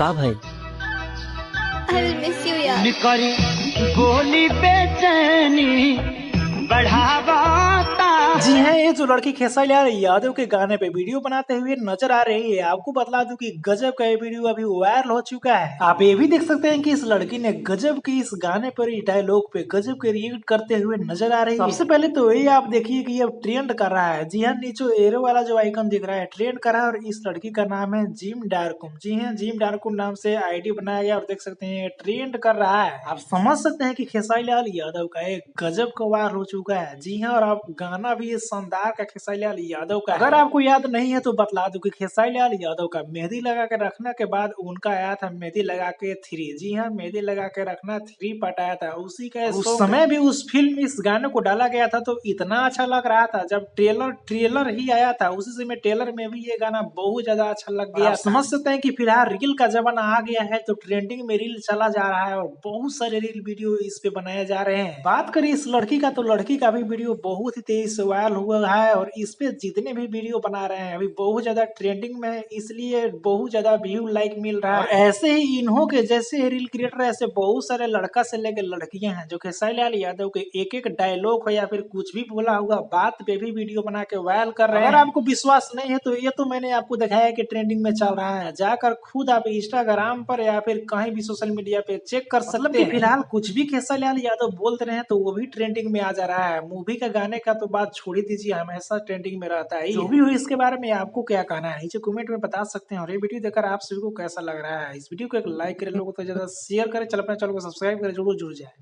का भाई? I will miss you यार। निकरी बोली बेचैनी बढ़ावाता। जी हाँ, ये जो लड़की खेसारी लाल यादव के गाने पे वीडियो बनाते हुए नजर आ रही है, आपको बतला दूं कि गजब का ये वीडियो अभी वायरल हो चुका है। आप ये भी देख सकते हैं कि इस लड़की ने गजब की इस गाने पर डायलॉग पे गजब के रिएक्ट करते हुए नजर आ रही है। सबसे पहले तो ये आप देखिए कि ये ट्रेंड कर रहा है। जी हाँ, नीचे एरो वाला जो आइकन दिख रहा है ट्रेंड कर रहा है, और इस लड़की का नाम है जिम डार्कुम। जी हाँ, जिम डार्कुम नाम से आईडी बनाया गया और देख सकते हैं ट्रेंड कर रहा है। आप समझ सकते हैं कि खेसारी लाल यादव का एक गजब का वायरल हो चुका है। जी हाँ, और आप गाना भी शानदार का खेसारी लाल यादव का। अगर आपको याद नहीं है तो बतला दूं कि खेसारी लाल यादव का मेहंदी लगा के रखने के बाद उनका आया था मेहंदी लगा के 3। जी हाँ, मेहंदी लगा के रखना 3 पार्ट आया था, उसी का उस समय भी उस फिल्म इस गाने को डाला गया था तो इतना अच्छा लग रहा था। जब ट्रेलर ही आया था उसी समय ट्रेलर में भी ये गाना बहुत ज्यादा अच्छा लग गया। समझ सकते हैं कि फिलहाल रील का जमाना आ गया है तो ट्रेंडिंग में रील चला जा रहा है और बहुत सारे रील वीडियो इस पे बनाए जा रहे हैं। बात करें इस लड़की का तो लड़की का भी वीडियो बहुत ही तेजी से वायरल हुआ है, और इस पे जितने भी वीडियो बना रहे हैं अभी बहुत ज्यादा ट्रेंडिंग में है, इसलिए बहुत ज्यादा व्यू लाइक मिल रहा है। और ऐसे ही इन्हों के जैसे रील क्रिएटर ऐसे बहुत सारे लड़का से लेकर लड़कियां हैं जो खेसारी लाल यादव के एक एक डायलॉग हो या फिर कुछ भी बोला हुआ बात पे भी वीडियो बना के वायरल कर रहे हैं। अगर आपको विश्वास नहीं है तो ये तो मैंने आपको दिखाया कि ट्रेंडिंग में चल रहा है, जाकर खुद आप इंस्टाग्राम पर या फिर कहीं भी सोशल मीडिया पे चेक कर सकते हैं। फिलहाल कुछ भी खेसारी लाल यादव बोलते रहे तो वो भी ट्रेंडिंग में आ जा रहा है। मूवी का गाने का तो बात छोड़ ही दीजिए, हमेशा ट्रेंडिंग में रहता है। जो भी हो इसके बारे में आपको क्या कहना है नीचे कमेंट में बता सकते हैं, और ये वीडियो देखकर आप सभी को कैसा लग रहा है। इस वीडियो को एक लाइक करें, लोगों को तो ज्यादा शेयर करें, चल अपने चैनल को सब्सक्राइब करें, जरूर जुड़ जाए।